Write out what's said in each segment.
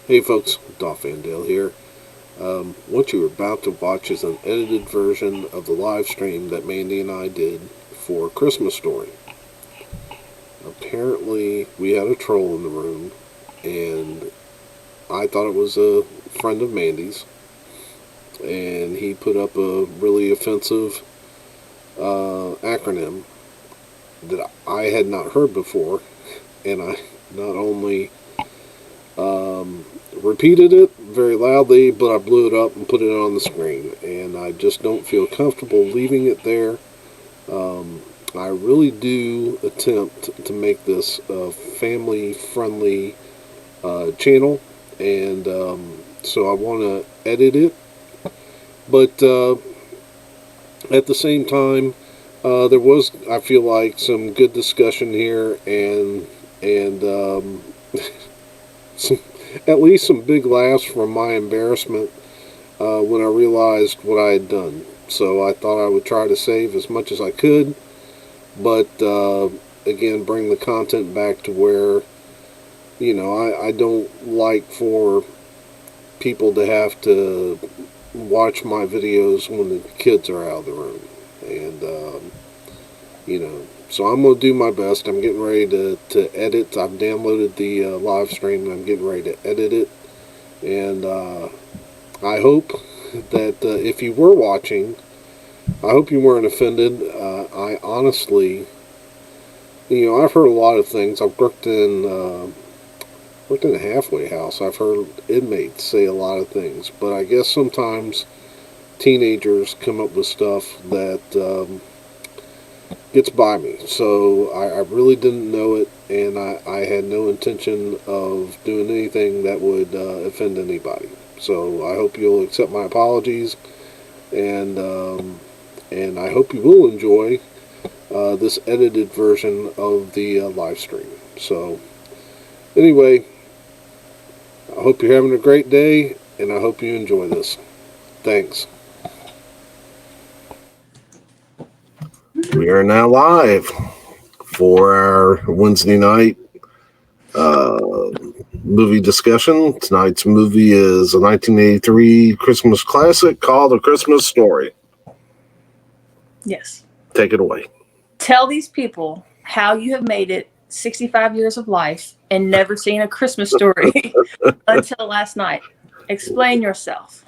Hey folks, Dolph Vandale here. What you're about to watch is an edited version of the live stream that Mandy and I did for Christmas Story. Apparently, we had a troll in the room, and I thought it was a friend of Mandy's, and he put up a really offensive acronym that I had not heard before, and I not only repeated it very loudly, but I blew it up and put it on the screen. And I just don't feel comfortable leaving it there. I really do attempt to make this a family friendly channel, and so I want to edit it. But at the same time, there was, I feel like, some good discussion here, and some, at least some big laughs from my embarrassment when I realized what I had done. So I thought I would try to save as much as I could, but again, bring the content back to where, I don't like for people to have to watch my videos when the kids are out of the room. And, so I'm going to do my best. I'm getting ready to edit. I've downloaded the live stream and I'm getting ready to edit it. And I hope that if you were watching, I hope you weren't offended. I honestly, I've heard a lot of things. I've worked in a halfway house. I've heard inmates say a lot of things, but I guess sometimes teenagers come up with stuff that gets by me. So I really didn't know it, and I had no intention of doing anything that would offend anybody. So I hope you'll accept my apologies, and and I hope you will enjoy this edited version of the live stream. So anyway, I hope you're having a great day, and I hope you enjoy this. Thanks. We are now live for our Wednesday night uh, movie discussion. Tonight's movie is a 1983 Christmas classic called A Christmas Story. Yes. Take it away. Tell these people how you have made it 65 years of life and never seen a Christmas story until last night. Explain yourself.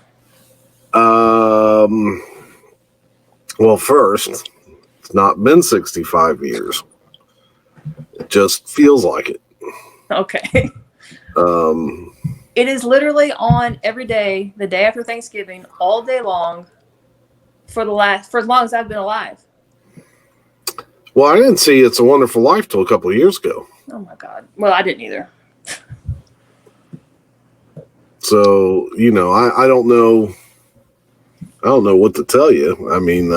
Um, well, first, it's not been 65 years. It just feels like it. Okay. Um, It is literally on every day, the day after Thanksgiving, all day long for as long as I've been alive. well, I didn't see It's a Wonderful Life till a couple of years ago. Oh my God. Well, I didn't either. So, I don't know. I don't know what to tell you. I mean,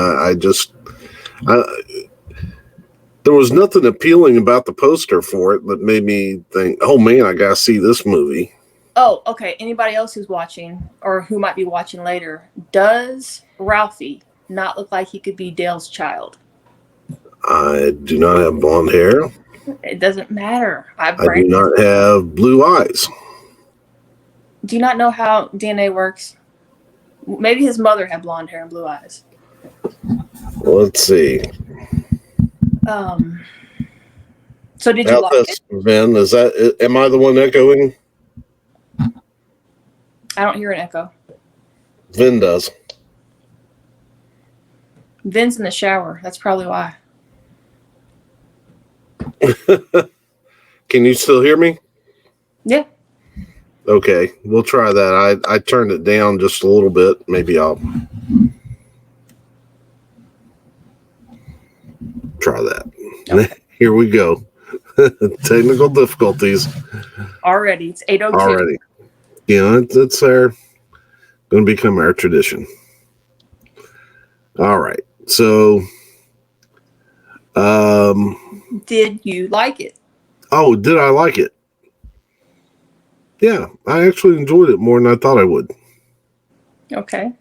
there was nothing appealing about the poster for it that made me think, oh man, I gotta see this movie. Oh, okay. Anybody else who's watching or who might be watching later, does Ralphie not look like he could be Dale's child? I do not have blonde hair. It doesn't matter. I do not have blue eyes. Do you not know how DNA works? Maybe his mother had blonde hair and blue eyes. Let's see. So did you like it? Ben, am I the one echoing? I don't hear an echo. Vin does. Vin's in the shower. That's probably why. Can you still hear me? Yeah. Okay, we'll try that. I turned it down just a little bit. Maybe I'll try that. Okay. Here we go. Technical difficulties. Already. It's 8:02. Already. It's going to become our tradition. All right. So, did you like it? Oh, did I like it? Yeah, I actually enjoyed it more than I thought I would. Okay.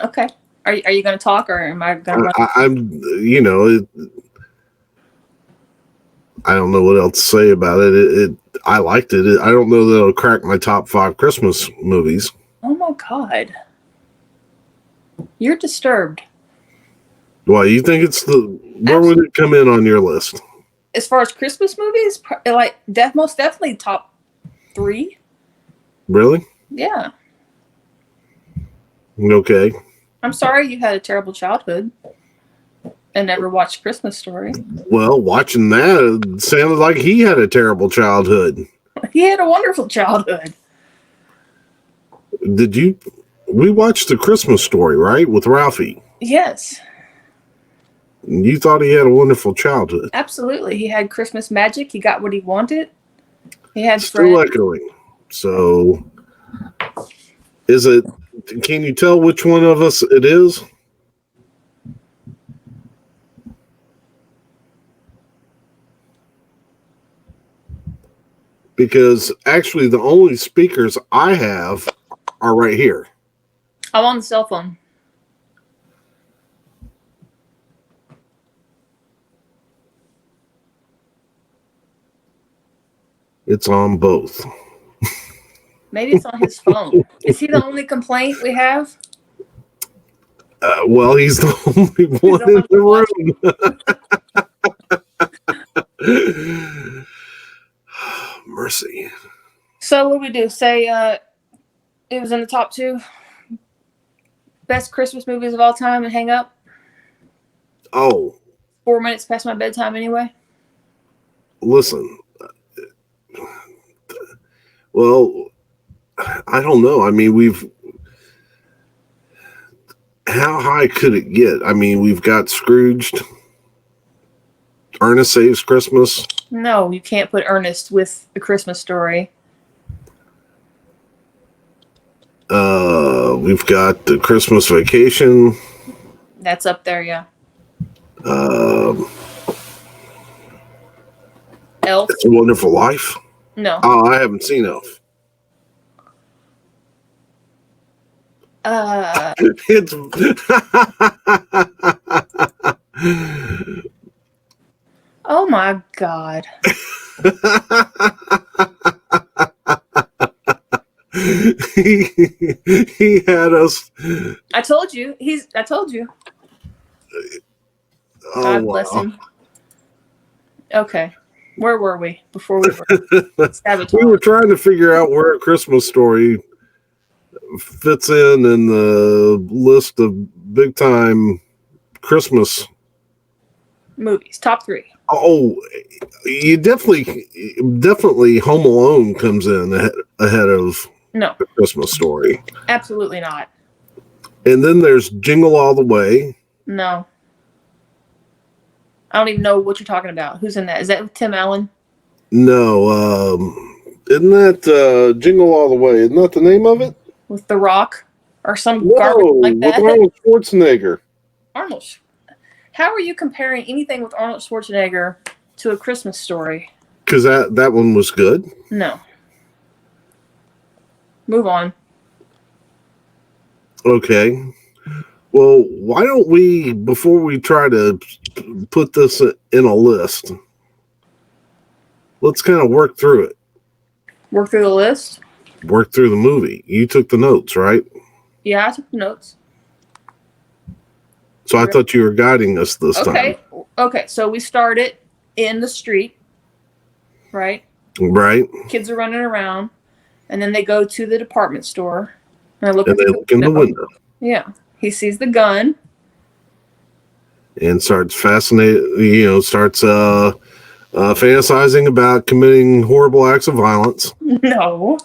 Okay. Are you going to talk or am I going to run? I don't know what else to say about it. I liked it. I don't know that it'll crack my top 5 Christmas movies. Oh my God. You're disturbed. Why, you think it's where would Absolutely. it come in on your list? As far as Christmas movies, like most definitely top 3. Really? Yeah. Okay. I'm sorry you had a terrible childhood and never watched Christmas Story. Well, watching that, it sounded like he had a terrible childhood. He had a wonderful childhood. Did you? We watched The Christmas Story, right, with Ralphie. Yes, You thought he had a wonderful childhood. absolutely. He had Christmas magic. He got what he wanted. He had Still friends. echoing. So, is it? Can you tell which one of us it is? Because actually, the only speakers I have are right here. I'm on the cell phone. It's on both. Maybe it's on his phone. Is he the only complaint we have? Well, he's the only He's one the in one the room. Mercy. So what do we do? Say it was in the top 2 best Christmas movies of all time and hang up? Oh, 4 minutes past my bedtime anyway. listen. Well, I don't know. I mean, how high could it get? I mean, we've got Scrooged, Ernest Saves Christmas. No, you can't put Ernest with A Christmas Story. We've got The Christmas Vacation. That's up there, yeah. Um, Elf? It's a Wonderful Life. No. Oh, I haven't seen Elf. It's Oh my God. he had us. I told you. I told you. Oh God bless wow! him. Okay. Where were we before we were sabotaged? We were trying to figure out where A Christmas Story fits in the list of big time Christmas Movies. Top 3. Oh, you definitely Home Alone comes in ahead of No. The Christmas Story. Absolutely not. And then there's Jingle All the Way. No. I don't even know what you're talking about. Who's in that? Is that Tim Allen? No, isn't that Jingle All the Way? Isn't that the name of it? With The Rock? Or some No, garbage like with that? Arnold Schwarzenegger. Arnold. How are you comparing anything with Arnold Schwarzenegger to A Christmas Story? Because that one was good. No. Move on. Okay. Well, why don't we, before we try to put this in a list, let's kind of work through it. Work through the list? Work through the movie. You took the notes, right? Yeah, I took the notes. So I thought you were guiding us this time. Okay, so we started in the street, right? Right. Kids are running around, and then they go to the department store, and they look in the window. Yeah. He sees the gun. And starts starts fantasizing about committing horrible acts of violence. No.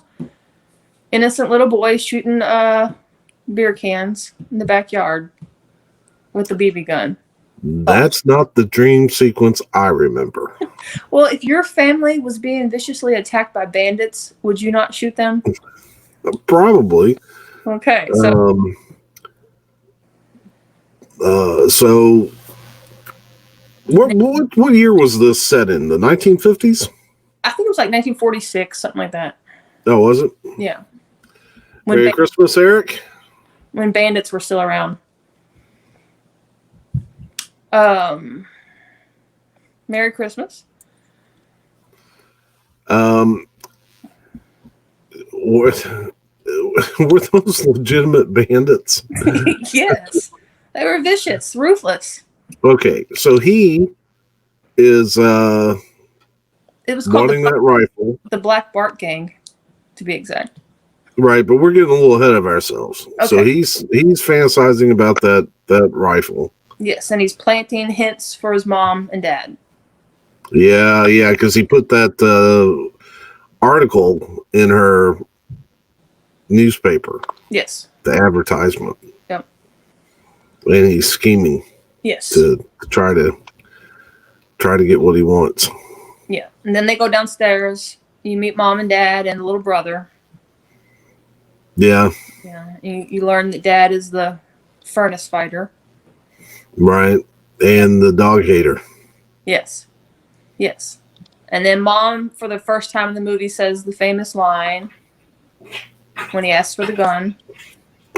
Innocent little boy shooting beer cans in the backyard with a BB gun. That's not the dream sequence I remember. Well, if your family was being viciously attacked by bandits, would you not shoot them? Probably. Okay, so so what year was this set in? The 1950s? I think it was like 1946, something like that. Oh, was it? Yeah. Merry Christmas, Eric. When bandits were still around. Merry Christmas. were, were those legitimate bandits? Yes. They were vicious, ruthless. Okay, so he is It was called wanting that rifle. the Black Bart Gang, to be exact. Right, but we're getting a little ahead of ourselves. Okay. So he's fantasizing about that rifle. Yes, and he's planting hints for his mom and dad. Yeah, because he put that article in her newspaper. Yes. The advertisement. Yep. And he's scheming. Yes. To try to get what he wants. Yeah, and then they go downstairs. You meet mom and dad and the little brother. Yeah. Yeah, you learn that dad is the furnace fighter. Right, and the dog hater. Yes. Yes. And then mom, for the first time in the movie, says the famous line when he asks for the gun.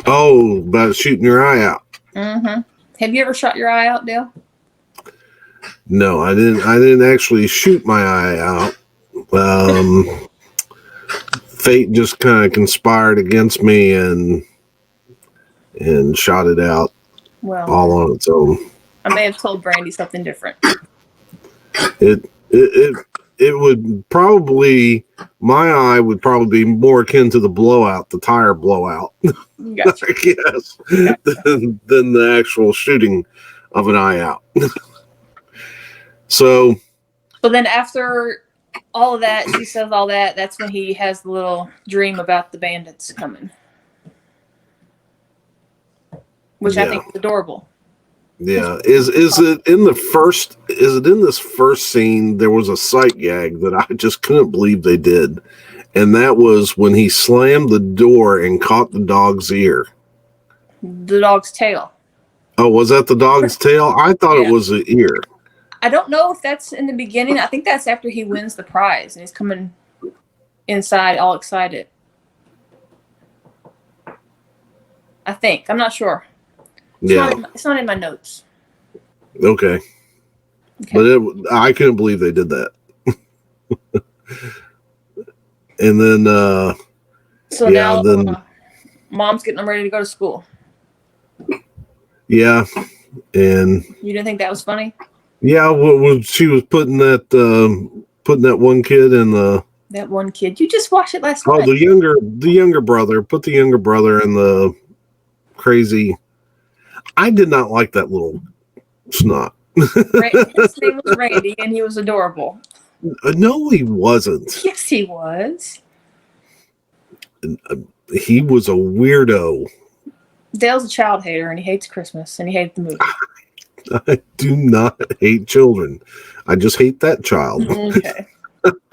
Oh, about shooting your eye out. Mm-hmm. Have you ever shot your eye out, Dale? No, I didn't actually shoot my eye out. Fate just kind of conspired against me and shot it out. Well, all on its own. I may have told Brandy something different. It would probably, my eye would probably be more akin to the blowout, the tire blowout. Gotcha. I guess, gotcha. than the actual shooting of an eye out. So then after all of that, she says all that, that's when he has the little dream about the bandits coming. Which I think is adorable. Yeah. Is it in this first scene there was a sight gag that I just couldn't believe they did. And that was when he slammed the door and caught the dog's ear. The dog's tail. Oh, was that the dog's tail? I thought it was the ear. I don't know if that's in the beginning. I think that's after he wins the prize and he's coming inside all excited. I think. I'm not sure. It's not in my notes. Okay. But I couldn't believe they did that. And then now mom's getting them ready to go to school. Yeah. And you didn't think that was funny? Yeah, well, she was putting that one kid in the. That one kid. You just watched it last night. Oh, the younger brother. Put the younger brother in the crazy. I did not like that little snot. His name was Randy, and he was adorable. No, he wasn't. Yes, he was. He was a weirdo. Dale's a child hater, and he hates Christmas, and he hates the movie. I do not hate children. I just hate that child. Okay.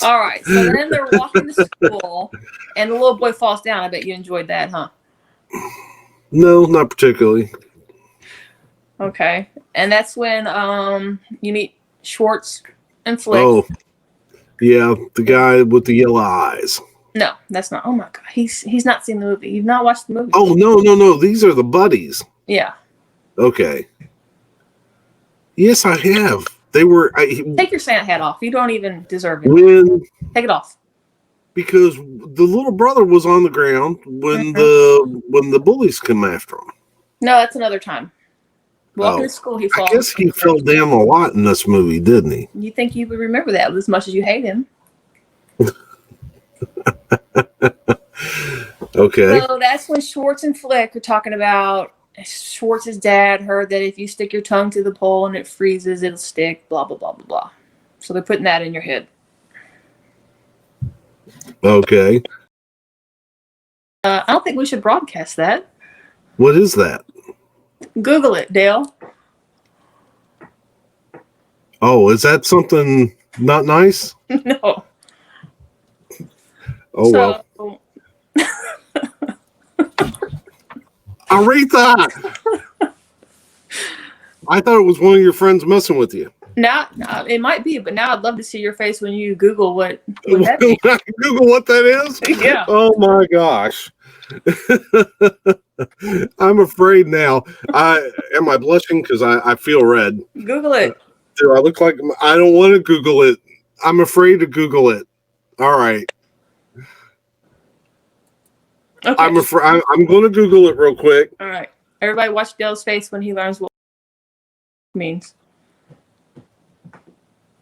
All right. So then they're walking to school, and the little boy falls down. I bet you enjoyed that, huh? No, not particularly. Okay. And that's when you meet Schwartz and Flick. Oh, yeah, the guy with the yellow eyes. No, that's not. Oh my God, he's not seen the movie. You've not watched the movie. Oh no! These are the buddies. Yeah. Okay. Yes, I have. They were. Take your Santa hat off. You don't even deserve it. Take it off. Because the little brother was on the ground when the bullies come after him. No, that's another time. Walking to school, he falls. I guess he fell down a lot in this movie, didn't he? You think you would remember that as much as you hate him? Okay. So that's when Schwartz and Flick are talking about Schwartz's dad heard that if you stick your tongue to the pole and it freezes, it'll stick, blah, blah, blah, blah, blah. So they're putting that in your head. Okay. I don't think we should broadcast that. What is that? Google it, Dale. Oh, is that something not nice? No. Oh, well. Aretha! I thought it was one of your friends messing with you. No, it might be, but now I'd love to see your face when you Google what that means. Google what that is? Yeah. Oh my gosh. I'm afraid now. Am I blushing because I feel red? Google it. Do I look like I don't want to Google it? I'm afraid to Google it. All right. Okay. I'm going to Google it real quick. All right. Everybody watch Dale's face when he learns what it means.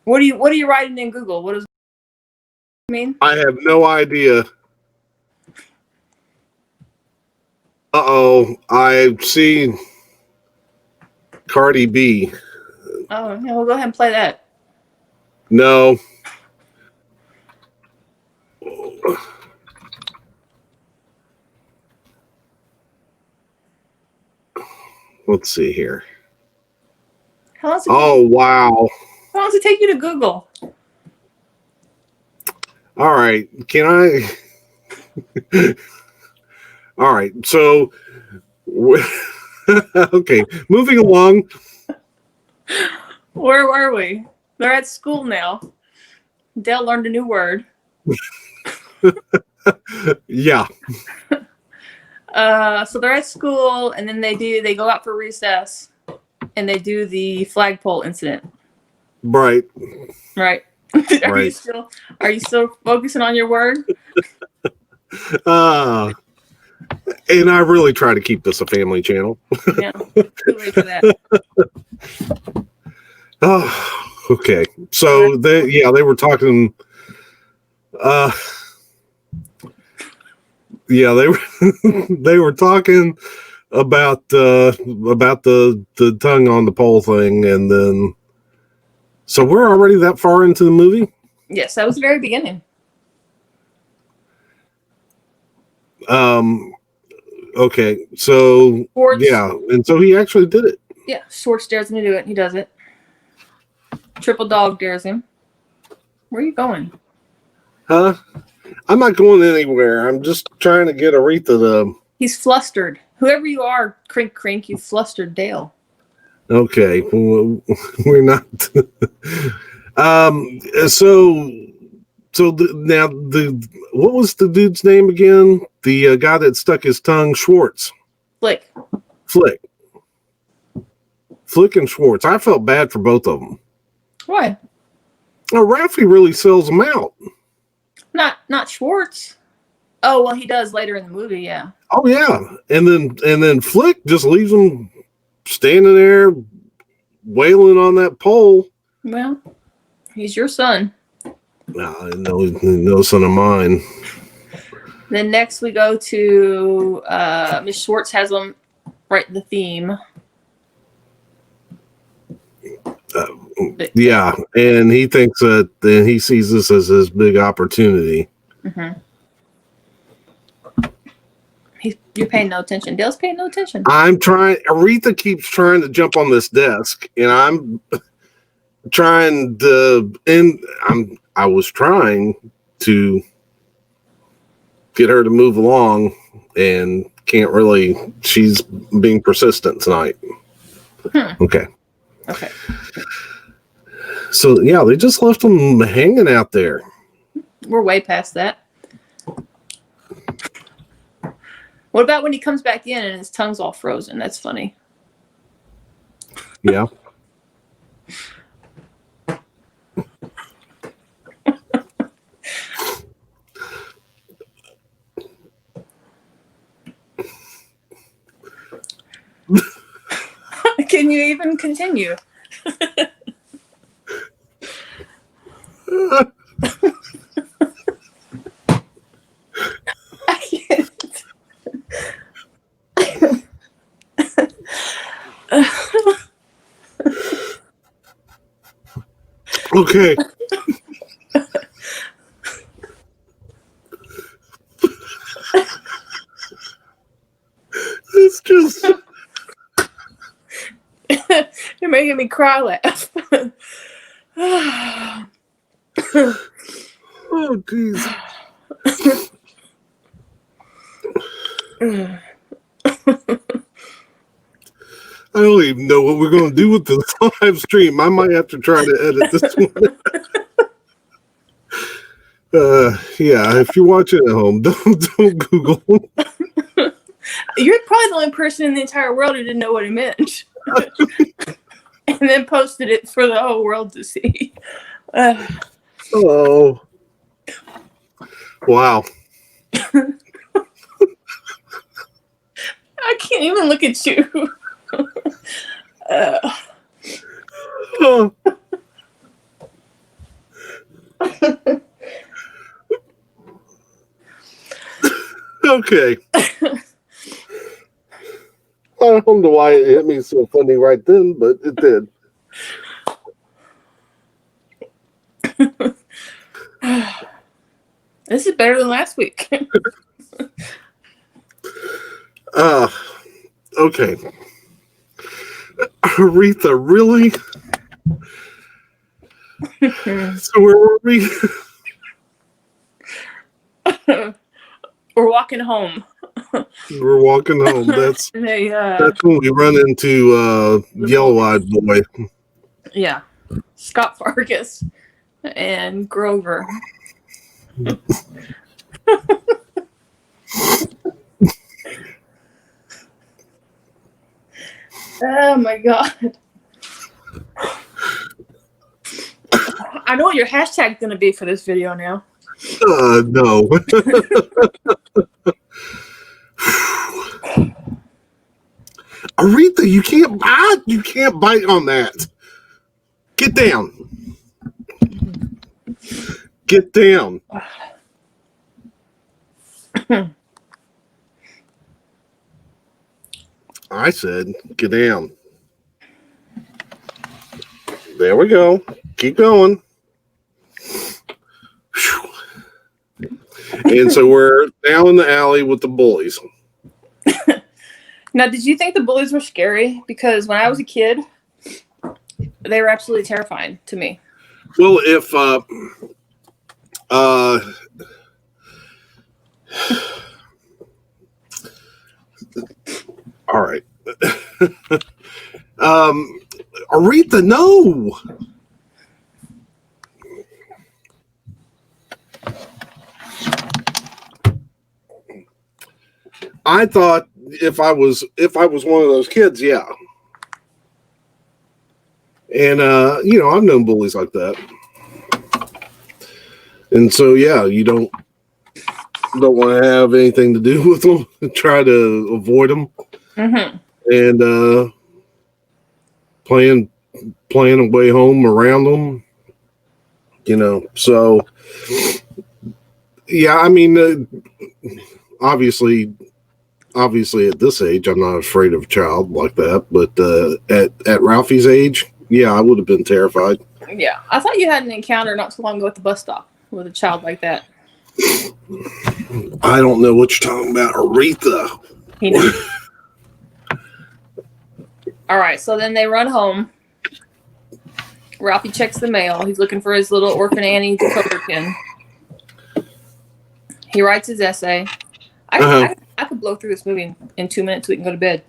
What are you writing in Google? What does it mean? I have no idea. Uh-oh. I see Cardi B. Oh, yeah, we'll go ahead and play that. No. Let's see here. Oh, wow. How long does it take you to Google? All right. Can I? All right. So, okay. Moving along. Where were we? They're at school now. Dale learned a new word. Yeah. So they're at school, and then they go out for recess, and they do the flagpole incident. Right. Right. Are you still focusing on your word? And I really try to keep this a family channel. Yeah. Too late for that. Oh, okay. So they were talking. They were talking about the tongue on the pole thing, and then so we're already that far into the movie. Yes, that was the very beginning. Okay, so Schwartz, and so he actually did it. Yeah, Schwartz dares him to do it. He does it. Triple Dog dares him. Where are you going? Huh? I'm not going anywhere. I'm just trying to get Aretha to. He's flustered. Whoever you are, Crink Crink, you flustered Dale. Okay, well, we're not. Now what was the dude's name again? The guy that stuck his tongue, Schwartz. Flick and Schwartz. I felt bad for both of them. Why? Oh, Raffi really sells them out. Not Schwartz. Oh well, he does later in the movie. Yeah. Oh yeah, and then Flick just leaves him standing there wailing on that pole. Well, he's your son. No son of mine. Then next we go to Miss Schwartz has them write the theme. Yeah, and he thinks that then he sees this as his big opportunity. Mm-hmm. You're paying no attention. Dale's paying no attention. I'm trying. Aretha keeps trying to jump on this desk, and I'm trying to. And I was trying to get her to move along, and can't really. She's being persistent tonight. Okay. So yeah, they just left him hanging out there. We're way past that. What about when he comes back in and his tongue's all frozen? That's funny. Yeah. Can you even continue? I can't. Okay. It's just you're making me cry laugh. Oh geez. I don't even know what we're going to do with this live stream. I might have to try to edit this one. Yeah, if you're watching at home, don't Google. You're probably the only person in the entire world who didn't know what it meant. And then posted it for the whole world to see. Oh. Wow. I can't even look at you. Oh. Okay. I don't know why it hit me so funny right then, but it did. This is better than last week. Okay. Aretha, really? So where were we? We're walking home. We're walking home. That's They, when we run into Yellow-Eyed Boy. yeah, Scott Fargus and Grover. Oh my god. I know what your hashtag's gonna be for this video now. No. Aretha, you can't bite on that. Get down. Get down. I said, get down. There we go. Keep going. And so we're now in the alley with the bullies. Now, did you think the bullies were scary? Because when I was a kid, they were absolutely terrifying to me. Well, if all right. Aretha, no. I thought if I was one of those kids, yeah. And I've known bullies like that. And so yeah, you don't want to have anything to do with them. Try to avoid them. Mm-hmm. And playing a way home around them. So yeah, I mean, obviously at this age, I'm not afraid of a child like that. But at Ralphie's age, yeah, I would have been terrified. Yeah, I thought you had an encounter not too long ago at the bus stop with a child like that. I don't know what you're talking about, Aretha. You know. All right, so then they run home. Ralphie checks the mail. He's looking for his little Orphan Annie decoder pin. He writes his essay. I could blow through this movie in 2 minutes. We can go to bed.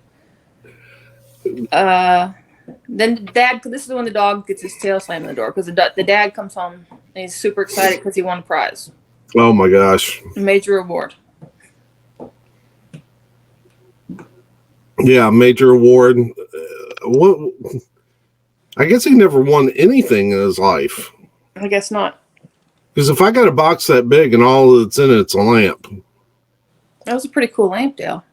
Then the dad, this is when the dog gets his tail slammed in the door, because the dad comes home and he's super excited because he won a prize. Oh my gosh. A major award. Yeah, major award. What? I guess he never won anything in his life. I guess not. Because if I got a box that big and all that's in it's a lamp. That was a pretty cool lamp, Dale.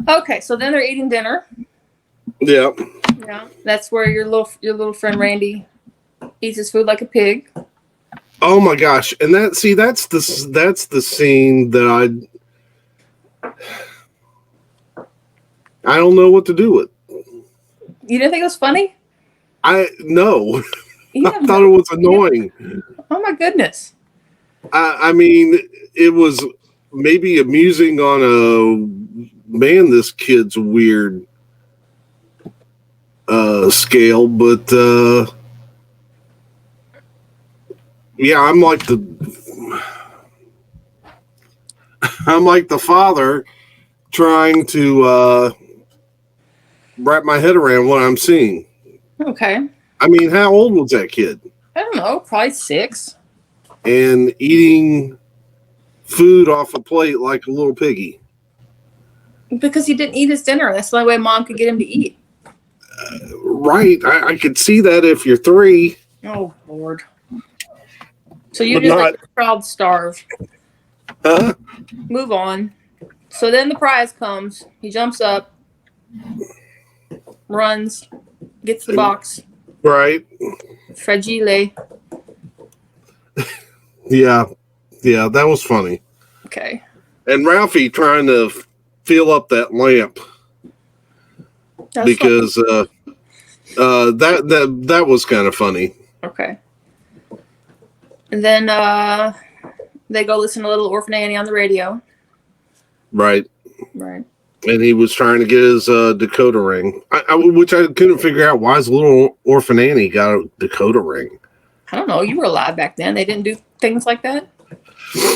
Okay, so then they're eating dinner. Yeah. Yeah, that's where your little friend Randy eats his food like a pig. Oh my gosh! And that's the scene that I don't know what to do with. You didn't think it was funny? No. I thought it was annoying. Oh my goodness! I mean, it was maybe amusing on a man. This kid's weird scale, but yeah, I'm like the father trying to wrap my head around what I'm seeing. Okay. I mean, how old was that kid? I don't know, probably 6. And eating food off a plate like a little piggy. Because he didn't eat his dinner. That's the only way Mom could get him to eat. Right. I could see that if you're 3. Oh, Lord. So you just let your child starve. Move on. So then the prize comes. He jumps up, runs, gets the box. Right. Fragile. Yeah. Yeah, that was funny. Okay. And Ralphie trying to fill up that lamp That's because that was kind of funny. okay. And then they go listen to Little Orphan Annie on the radio. Right. Right. And he was trying to get his Dakota ring, which I couldn't figure out. Why is Little Orphan Annie got a Dakota ring? I don't know. You were alive back then. They didn't do things like that.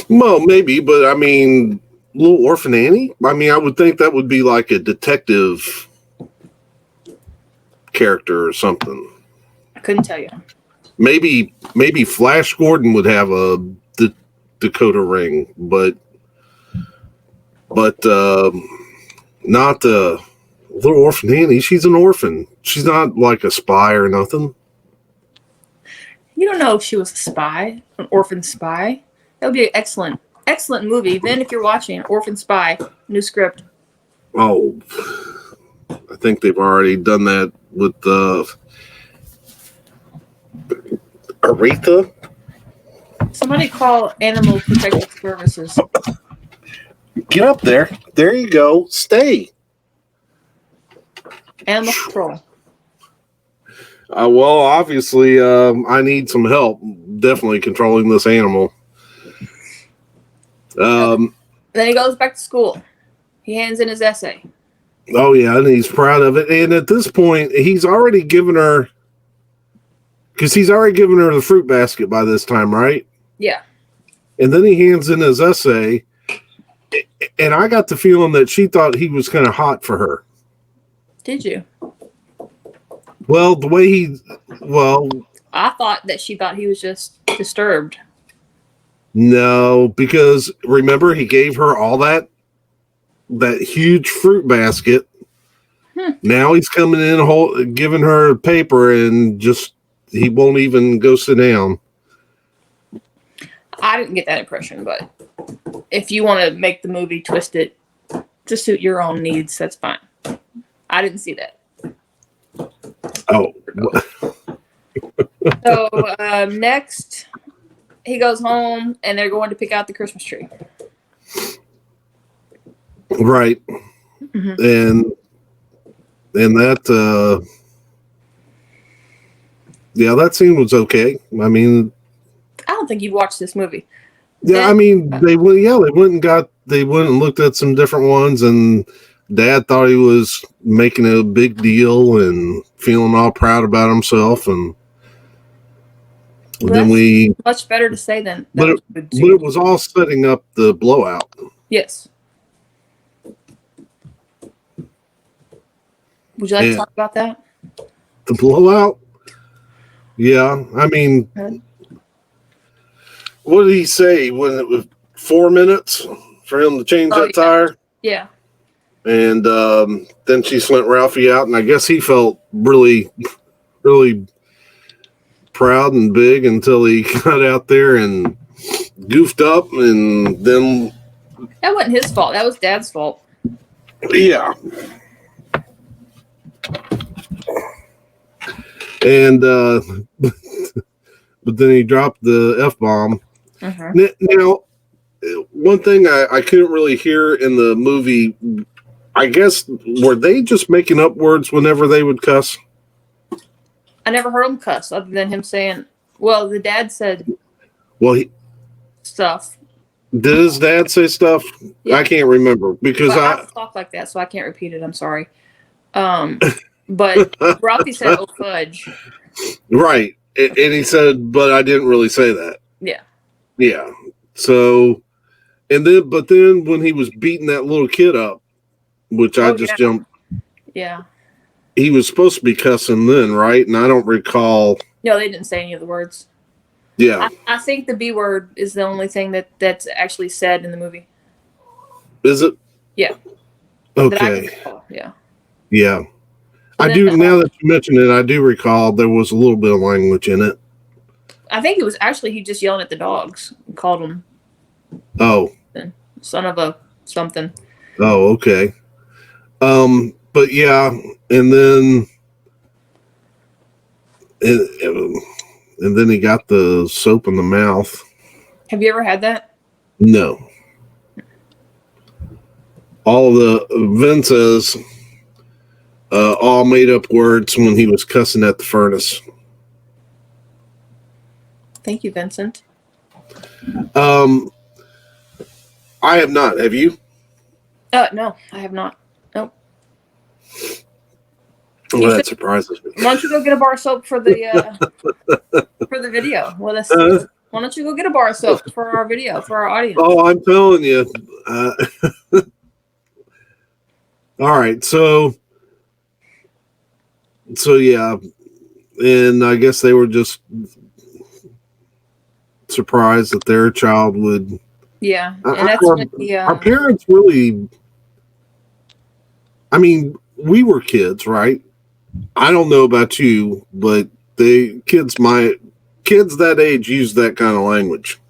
Well, maybe, but I mean, Little Orphan Annie? I mean, I would think that would be like a detective character or something. I couldn't tell you. Maybe Flash Gordon would have a Dakota ring, but not Little Orphan Annie. She's an orphan. She's not like a spy or nothing. You don't know if she was a spy, an orphan spy. That would be an excellent movie. Even if you're watching Orphan Spy, new script. Oh, I think they've already done that with Aretha. Somebody call Animal Protective Services. Get up there. There you go. Stay. Animal Control. Well, obviously, I need some help. Definitely controlling this animal. Then he goes back to school. He hands in his essay. Oh, yeah, and he's proud of it. And at this point, he's already given her... Because he's already given her the fruit basket by this time, right? Yeah. And then he hands in his essay. And I got the feeling that she thought he was kind of hot for her. Did you? Well, the way he... Well... I thought that she thought he was just disturbed. No, because remember, he gave her all that huge fruit basket. Now he's coming in, giving her paper, and just he won't even go sit down. I didn't get that impression, but if you want to make the movie twist it to suit your own needs, that's fine. I didn't see that. Oh. So next, he goes home, and they're going to pick out the Christmas tree. Right. Mm-hmm. And that, yeah, that scene was okay. I mean, I don't think you've watched this movie. Yeah, I mean, they went and looked at some different ones, and Dad thought he was making a big deal and feeling all proud about himself, and then we much better to say than. But it was all setting up the blowout. Yes. Would you like to talk about that? The blowout? Yeah, I mean, what did he say when it was 4 minutes for him to change that tire? Yeah. And then she sent Ralphie out, and I guess he felt really, really proud and big until he got out there and goofed up, and then... That wasn't his fault. That was Dad's fault. Yeah. And but then he dropped the F-bomb. Now, one thing I couldn't really hear in the movie, I guess, were they just making up words whenever they would cuss? I never heard him cuss other than him saying, well, the dad said stuff. Did his dad say stuff? Yeah. I can't remember because I talk like that, so I can't repeat it. I'm sorry. But Ralphie said, "Oh fudge." Right, and he said, "But I didn't really say that." Yeah. Yeah. So, but then when he was beating that little kid up, which I just jumped. Yeah. He was supposed to be cussing then, right? And I don't recall. No, they didn't say any of the words. Yeah. I think the B word is the only thing that's actually said in the movie. Is it? Yeah. Okay. Yeah. Yeah. I do, now that you mention it, I do recall there was a little bit of language in it. I think it was actually he just yelling at the dogs and called them. Oh. Son of a something. Oh, okay. But yeah, and then and, and then he got the soap in the mouth. Have you ever had that? No, all the Vince's all made up words when he was cussing at the furnace. Thank you, Vincent. Um, I have not. Have you? No, I have not. Nope. Well, that surprises me. Why don't you go get a bar of soap for the video? Well, why don't you go get a bar of soap for our video for our audience? Oh, I'm telling you. All right, so yeah, and I guess they were just surprised that their child would. Yeah, and that's when our parents really. I mean, we were kids, right? I don't know about you, but kids that age use that kind of language,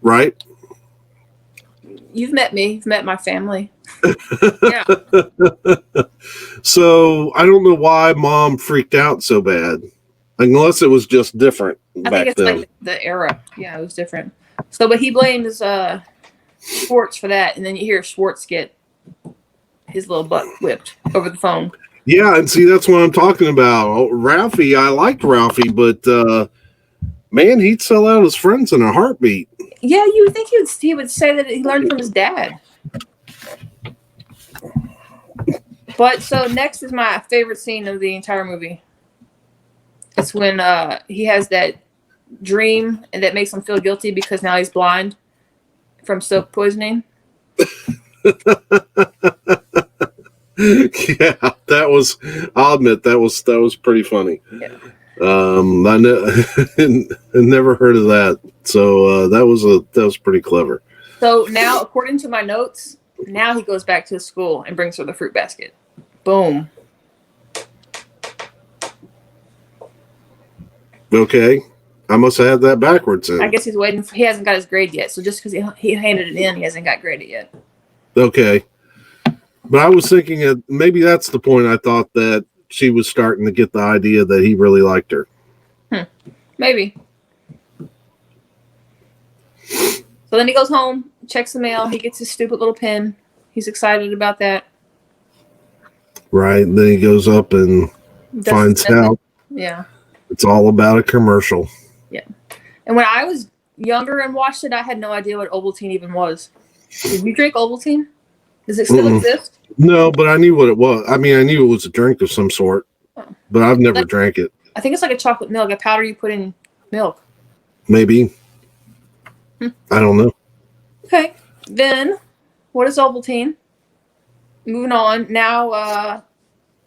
right? You've met me. You've met my family. Yeah. So I don't know why Mom freaked out so bad, unless it was just different I back think it's then. like the era. Yeah, it was different. So, but he blames Schwartz for that, and then you hear Schwartz get his little butt whipped over the phone. Yeah, and see, that's what I'm talking about. Ralphie, I liked Ralphie, but man, he'd sell out his friends in a heartbeat. Yeah, you would think he would say that he learned from his dad. But so next is my favorite scene of the entire movie. It's when he has that dream and that makes him feel guilty because now he's blind from soap poisoning. Yeah, that was. I'll admit that was pretty funny. Yeah. I never heard of that, so that was pretty clever. So now, according to my notes, now he goes back to school and brings her the fruit basket. Boom. Okay, I must have had that backwards then. I guess he's waiting. He hasn't got his grade yet. So just because he handed it in, he hasn't got graded yet. Okay, but I was thinking that maybe that's the point. I thought that she was starting to get the idea that he really liked her. Maybe. So then he goes home, checks the mail. He gets his stupid little pen. He's excited about that. Right. And then he goes up and finds out. Yeah. It's all about a commercial. Yeah. And when I was younger and watched it, I had no idea what Ovaltine even was. Did you drink Ovaltine? Does it still exist? No, but I knew what it was. I mean, I knew it was a drink of some sort, but I've never drank it. I think it's like a chocolate milk, a powder you put in milk. Maybe. I don't know. Okay. Then, what is Ovaltine? Moving on. Now,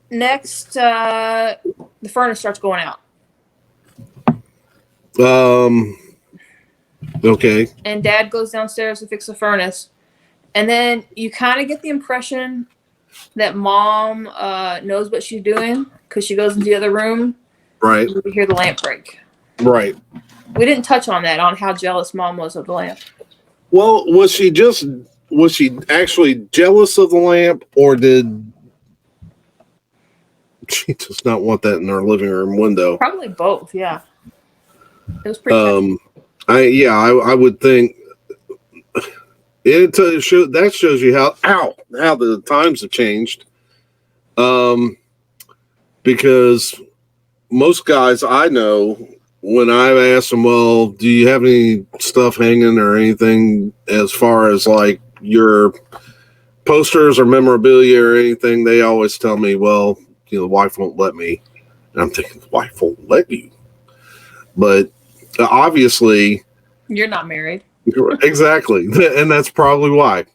next, the furnace starts going out. Okay. And Dad goes downstairs to fix the furnace. And then you kind of get the impression that Mom knows what she's doing because she goes into the other room. Right. You hear the lamp break. Right. We didn't touch on that, on how jealous Mom was of the lamp. Well, was she actually jealous of the lamp, or did she just not want that in her living room window? Probably both, yeah. It was pretty I would think that shows you how the times have changed. Because most guys I know, when I've asked them, well, do you have any stuff hanging or anything as far as like your posters or memorabilia or anything, they always tell me, well, the wife won't let me. And I'm thinking, the wife won't let you. But obviously, you're not married. Exactly. And that's probably why.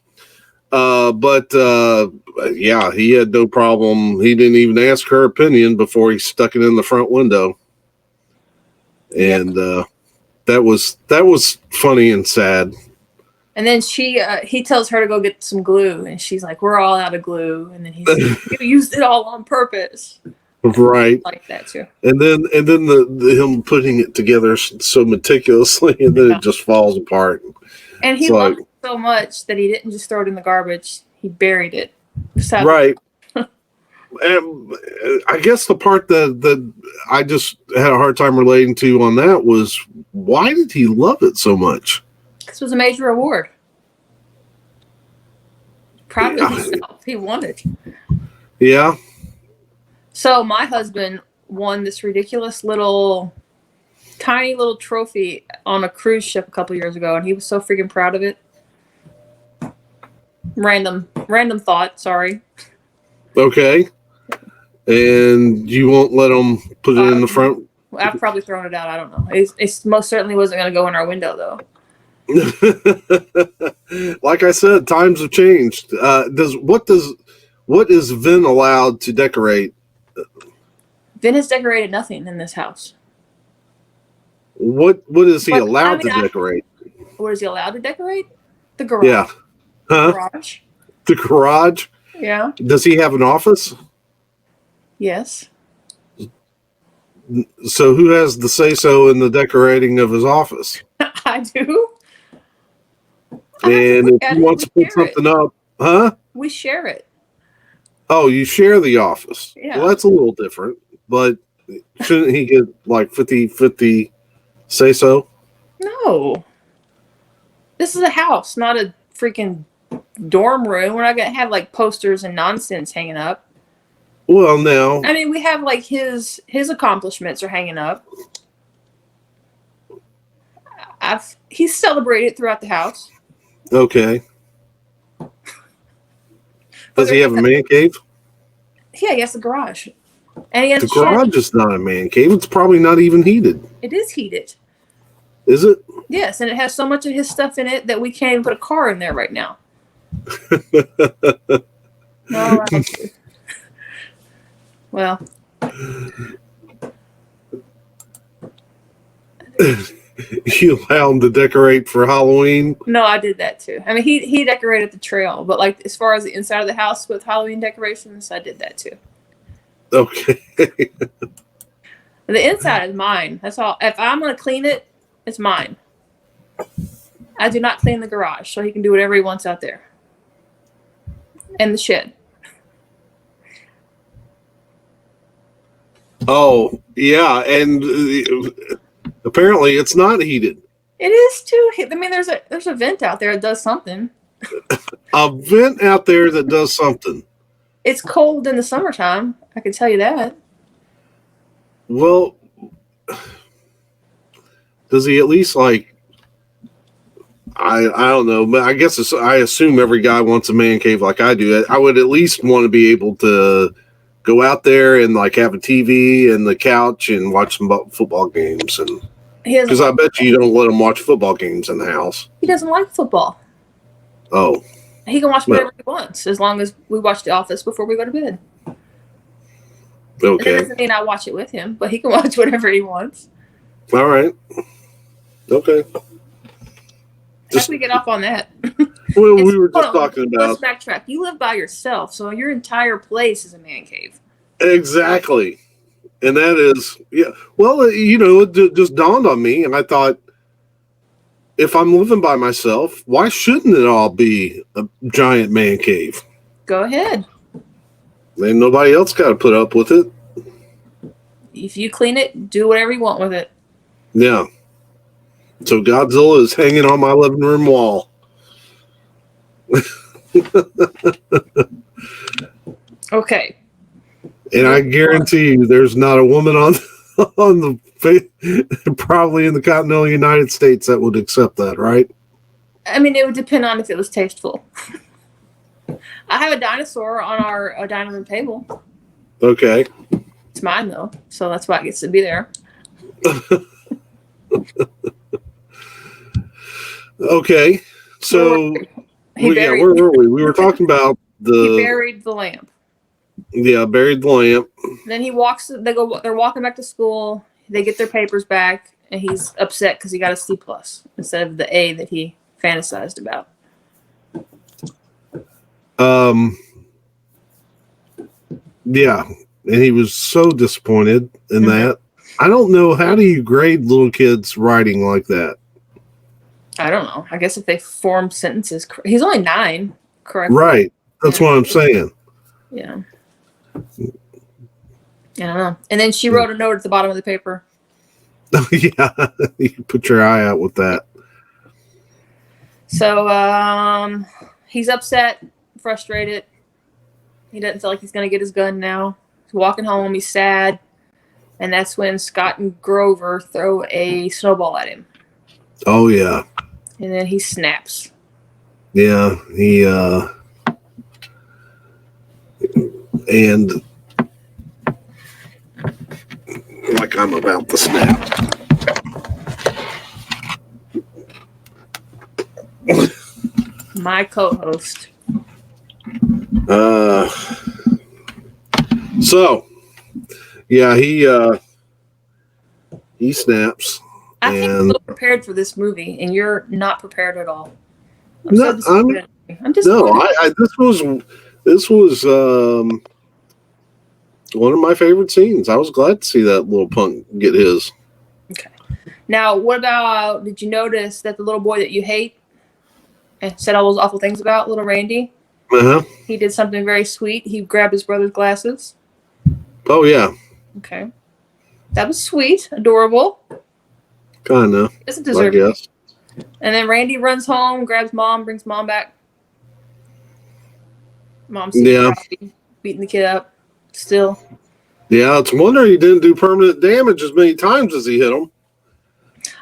Yeah, he had no problem. He didn't even ask her opinion before he stuck it in the front window. And that was funny and sad. And then he tells her to go get some glue, and she's like, "We're all out of glue." And then he says, "You used it all on purpose." Right. I like that too. And then the him putting it together so meticulously, and then it just falls apart. And he so much that he didn't just throw it in the garbage. He buried it. Beside Right. And I guess the part that I just had a hard time relating to on that was, why did he love it so much? This was a major award. Proud of Yeah. himself. He won it. Yeah. So my husband won this ridiculous little, tiny little trophy on a cruise ship a couple years ago, and he was so freaking proud of it. Random thought. Sorry. Okay. And you won't let him put it in the front? I've probably thrown it out. I don't know. It most certainly wasn't going to go in our window, though. Like I said, times have changed. What is Vin allowed to decorate? Vin has decorated nothing in this house. What is he allowed to decorate? What is he allowed to decorate? The garage. Yeah. Huh? The garage. The garage? Yeah. Does he have an office? Yes. So who has the say-so in the decorating of his office? I do. And if he wants to put something up, huh? We share it. Oh, you share the office. Yeah. Well, that's a little different, but shouldn't he get like 50-50 say-so? No. This is a house, not a freaking dorm room. We're not going to have like posters and nonsense hanging up. Well, now. I mean, we have like his accomplishments are hanging up. He's celebrated throughout the house. Okay. Does he have a man cave? Yeah, he has a garage. And he has the garage is not a man cave. It's probably not even heated. It is heated. Is it? Yes, and it has so much of his stuff in it that we can't even put a car in there right now. No, well. You allow him to decorate for Halloween? No, I did that too. I mean, he decorated the trail, but like as far as the inside of the house with Halloween decorations, I did that too. Okay. The inside is mine. That's all. If I'm going to clean it, it's mine. I do not clean the garage, so he can do whatever he wants out there. And the shed. Oh, yeah, and apparently it's not heated. It is too. I mean, there's a vent out there that does something. A vent out there that does something. It's cold in the summertime. I can tell you that. Well, does he at least like? I don't know, but I guess I assume every guy wants a man cave like I do. I would at least want to be able to go out there and like have a TV and the couch and watch some football games, and because I bet you don't let him watch football games in the house. He doesn't like football. Oh, he can watch whatever he wants as long as we watch The Office before we go to bed. Okay. That doesn't mean I watch it with him, but he can watch whatever he wants. All right. Okay. How can we get off on that? Well, we were just talking about. Let's backtrack. You live by yourself, so your entire place is a man cave. Exactly. And that is, yeah. Well, you know, it just dawned on me, and I thought, if I'm living by myself, why shouldn't it all be a giant man cave? Go ahead. And nobody else got to put up with it. If you clean it, do whatever you want with it. Yeah. So Godzilla is hanging on my living room wall. Okay. And I guarantee you, there's not a woman on the probably in the continental United States that would accept that, right? I mean, it would depend on if it was tasteful. I have a dinosaur on our dining room table. Okay. It's mine though, so that's why it gets to be there. Okay, so where were we? We were talking about he buried the lamp. Yeah, buried the lamp. Then he walks. They're walking back to school. They get their papers back, and he's upset because he got a C+ instead of the A that he fantasized about. Yeah, and he was so disappointed in that. I don't know, how do you grade little kids writing like that? I don't know. I guess if they form sentences, he's only 9 correctly. Right. That's Yeah. what I'm saying. Yeah. I don't know. And then she wrote a note at the bottom of the paper. Yeah. You put your eye out with that. So he's upset, frustrated. He doesn't feel like he's going to get his gun now. He's walking home. He's sad. And that's when Scott and Grover throw a snowball at him. Oh, yeah. And then he snaps. Yeah. And like I'm about to snap. My co-host. So yeah, he snaps. I think I'm a And little prepared for this movie, and you're not prepared at all. I'm no, so disappointed. I'm no, disappointed. this was one of my favorite scenes. I was glad to see that little punk get his. Okay. Now, what about, did you notice that the little boy that you hate and said all those awful things about, little Randy, Uh-huh. he did something very sweet. He grabbed his brother's glasses. Oh yeah. Okay. That was sweet, adorable. Kinda. Doesn't deserve I it. guess. And then Randy runs home, grabs mom, brings mom back. Mom's beating the kid up still. Yeah, it's a wonder he didn't do permanent damage as many times as he hit him.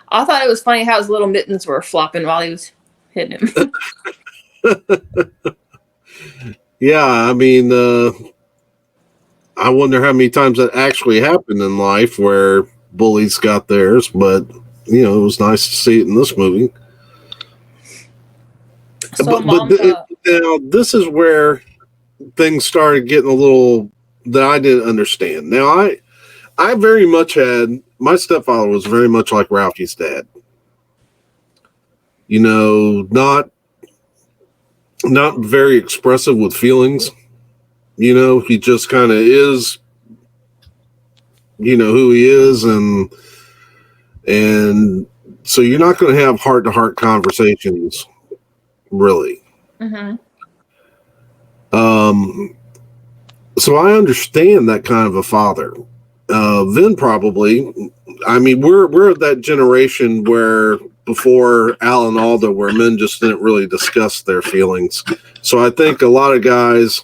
I thought it was funny how his little mittens were flopping while he was hitting him. Yeah, I mean, I wonder how many times that actually happened in life where bullies got theirs, but it was nice to see it in this movie. So Now this is where things started getting a little that I didn't understand. Now I very much had my stepfather was very much like Ralphie's dad. Not very expressive with feelings. He just kind of is. Who he is, and so you're not going to have heart to heart conversations, really. Mm-hmm. So I understand that kind of a father. Vin probably. I mean, we're that generation where before Al and Alda, where men just didn't really discuss their feelings. So I think a lot of guys,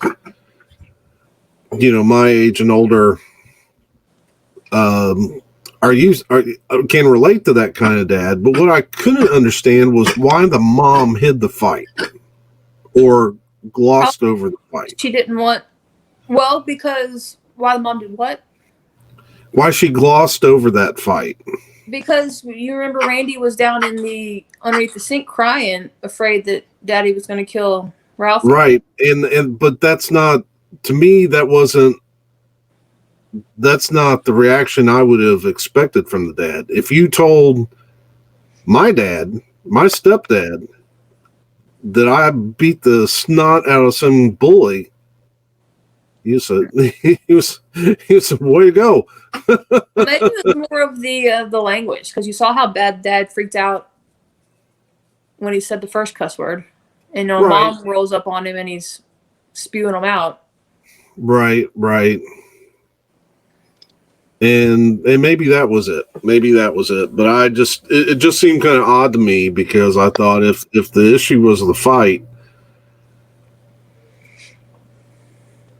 my age and older, can relate to that kind of dad. But what I couldn't understand was why the mom hid the fight or glossed over the fight. She didn't want. Well, because why the mom did what? Why she glossed over that fight? Because you remember Randy was down underneath the sink crying, afraid that Daddy was going to kill Ralph. Right, but that's not, to me. That's not the reaction I would have expected from the dad. If you told my stepdad, that I beat the snot out of some bully, he was a way to go. Maybe it was more of the language, because you saw how bad Dad freaked out when he said the first cuss word, and Right. Mom rolls up on him and he's spewing them out. Right. And maybe that was it. But it just seemed kind of odd to me, because I thought if the issue was the fight,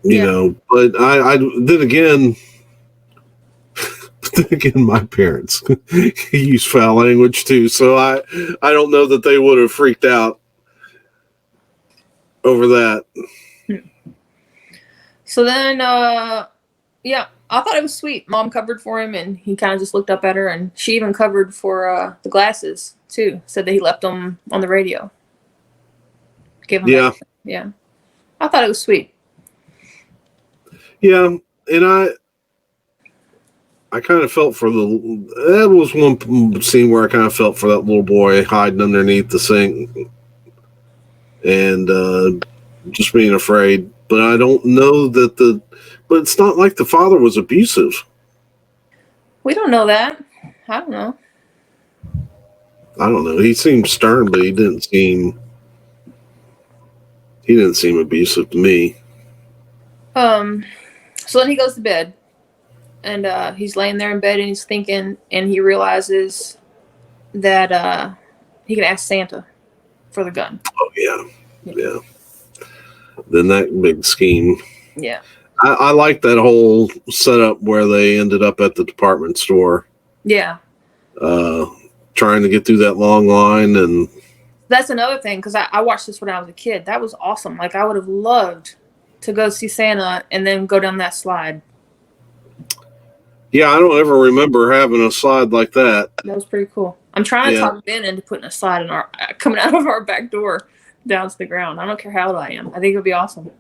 but I then again, my parents use foul language too, so I don't know that they would have freaked out over that. So then, I thought it was sweet. Mom covered for him, and he kind of just looked up at her, and she even covered for the glasses too. Said that he left them on the radio. Gave him yeah. I thought it was sweet. Yeah, and I kind of felt for that was one scene where I kind of felt for that little boy hiding underneath the sink and just being afraid. But I don't know that but it's not like the father was abusive. We don't know that. I don't know. I don't know. He seemed stern, but he didn't seem abusive to me. So then he goes to bed, and he's laying there in bed, and he's thinking, and he realizes that he can ask Santa for the gun. Oh yeah, Yeah. yeah. Then that big scheme. Yeah. I like that whole setup where they ended up at the department store, Yeah. trying to get through that long line. And That's another thing, because I watched this when I was a kid. That was awesome. Like, I would have loved to go see Santa and then go down that slide. yeah, I don't ever remember having a slide like that. That was pretty cool. I'm trying to Yeah. talk Ben into putting a slide in our coming out of our back door down to the ground. I don't care how old I am. I think it would be awesome.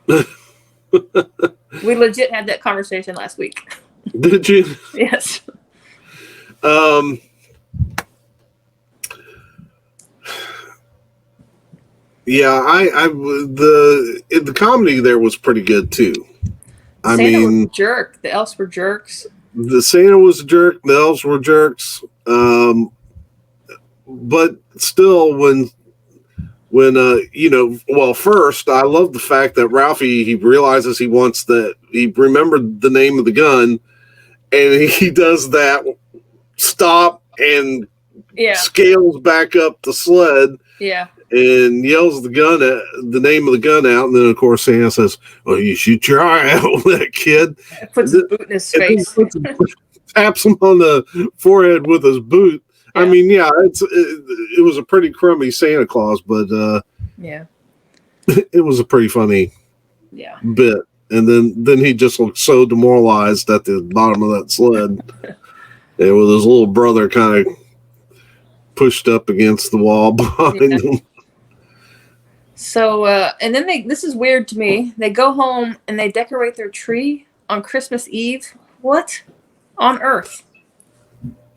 We legit had that conversation last week. Did you? Yes. Yeah, the comedy there was pretty good too. Santa was a jerk. The elves were jerks. The Santa was a jerk. The elves were jerks. But still, when well, first I love the fact that Ralphie, he realizes he remembered the name of the gun, and he does that stop and scales back up the sled. Yeah. And yells the name of the gun out, and then of course Santa says, "Well, you shoot your eye out with that kid." Puts his boot in his face. Taps him on the forehead with his boot. Yeah. I mean, yeah, it was a pretty crummy Santa Claus, but yeah, it was a pretty funny bit. And then he just looked so demoralized at the bottom of that sled, and with his little brother kind of pushed up against the wall behind him. So, and then this is weird to me. They go home and they decorate their tree on Christmas Eve. What on earth?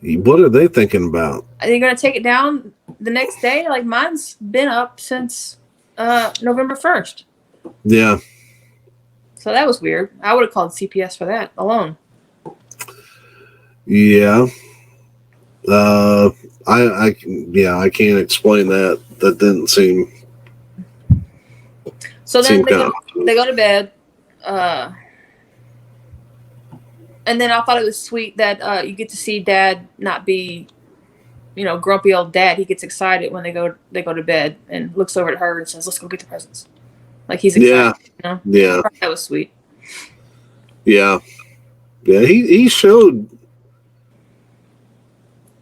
What are they thinking about? Are they going to take it down the next day? Like, mine's been up since November 1st. Yeah. So that was weird. I would have called CPS for that alone. Yeah. I can't explain that. That didn't seem. So then they go to bed, and then I thought it was sweet that you get to see Dad not be, grumpy old Dad. He gets excited when they go to bed and looks over at her and says, "Let's go get the presents." Like he's excited. Yeah. Yeah. That was sweet. Yeah. Yeah. He showed.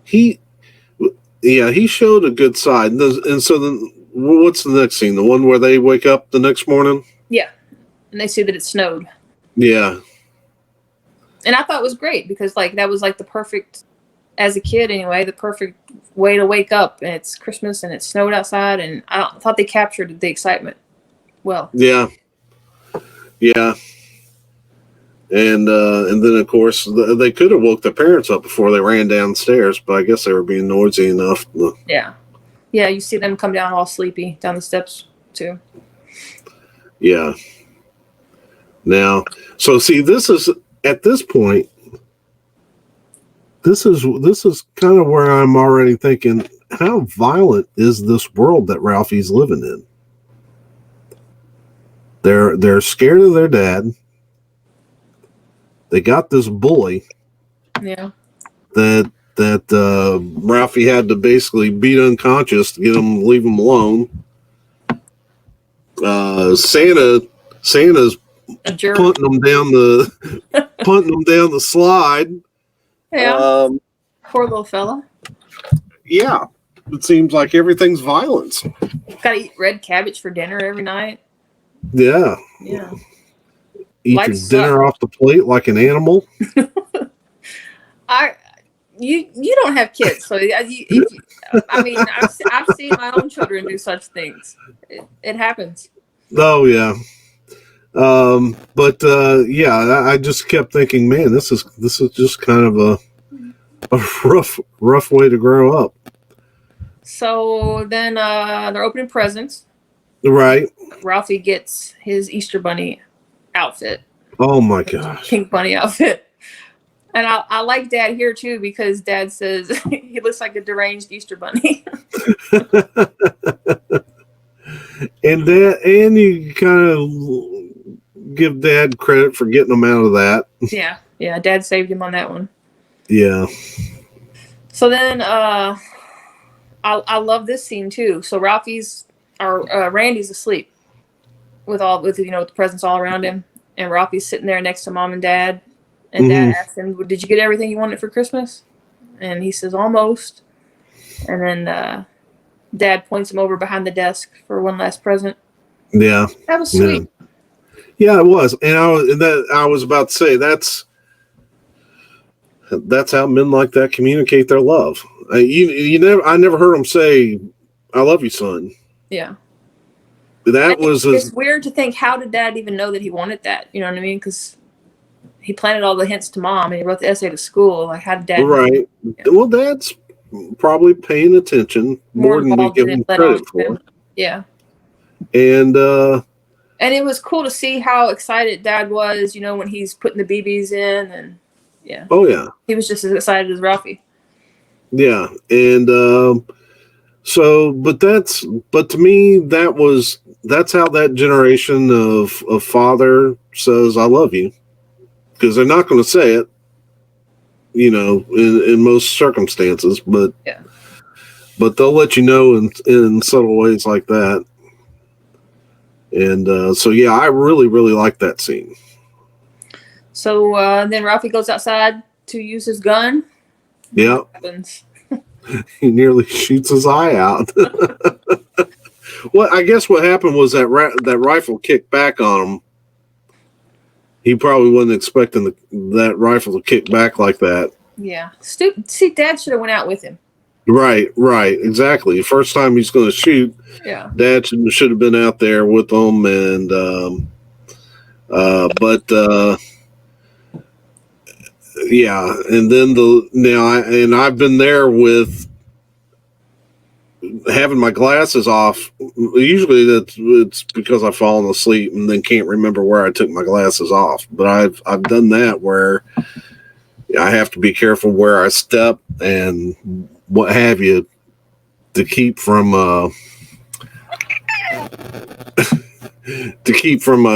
He showed a good side. And so then, what's the next scene? The one where they wake up the next morning? Yeah. And they see that it snowed. Yeah. And I thought it was great because, that was, the perfect, as a kid anyway, the perfect way to wake up. And it's Christmas and it snowed outside. And I thought they captured the excitement well. Yeah. Yeah. And then, of course, they could have woke their parents up before they ran downstairs, but I guess they were being noisy enough. Yeah. Yeah, you see them come down all sleepy down the steps, too. Yeah. Now, so see, this is, at this point, this is kind of where I'm already thinking, how violent is this world that Ralphie's living in? They're scared of their dad. They got this bully. Yeah. That Ralphie had to basically beat unconscious to leave him alone. Santa's punting them down the slide. Yeah. Poor little fella. Yeah. It seems like everything's violence. Gotta eat red cabbage for dinner every night. Yeah. Yeah. Eat your dinner off the plate like an animal. You don't have kids, so I've seen my own children do such things. It happens. Oh yeah. I just kept thinking, man, this is just kind of a rough way to grow up. So then they're opening presents. Right. Ralphie gets his Easter bunny outfit. Oh my gosh. Pink bunny outfit. And I like Dad here too because Dad says he looks like a deranged Easter bunny. And you kind of give Dad credit for getting him out of that. Yeah, yeah. Dad saved him on that one. Yeah. So then, I love this scene too. So Ralphie's or Randy's asleep with with the presents all around him, and Ralphie's sitting there next to Mom and Dad, and Dad Hmm. asks him, "Well, did you get everything you wanted for Christmas?" And he says, "Almost." And then Dad points him over behind the desk for one last present. Yeah. That was Yeah. sweet. Yeah, it was. And I was about to say that's how men like that communicate their love. I never heard them say, "I love you, son." Yeah. That And was it's weird to think, how did Dad even know that he wanted that? You know what I mean? Because he planted all the hints to Mom, and he wrote the essay to school. Like, how did Dad know? right. Yeah. Well, Dad's probably paying attention More more than we involved give than it him let on credit to for. him. Yeah. And And it was cool to see how excited Dad was, when he's putting the BBs in, and yeah, oh yeah, he was just as excited as Ralphie. yeah. And but to me that's how that generation of father says I love you, because they're not going to say it, in most circumstances, Yeah. but they'll let you know in subtle ways like that. And so yeah, I really really like that scene. So then Ralphie goes outside to use his gun. And Yeah, what happens? he nearly shoots his eye out. Well, I guess what happened was that rifle kicked back on him. He probably wasn't expecting that rifle to kick back like that. Yeah. Stupid. See, Dad should have went out with him. Right, exactly. First time he's going to shoot, Yeah. Dad should have been out there with them, and but yeah, and then I've been there with having my glasses off. Usually it's because I've fallen asleep and then can't remember where I took my glasses off. But I've done that where I have to be careful where I step and what have you to keep from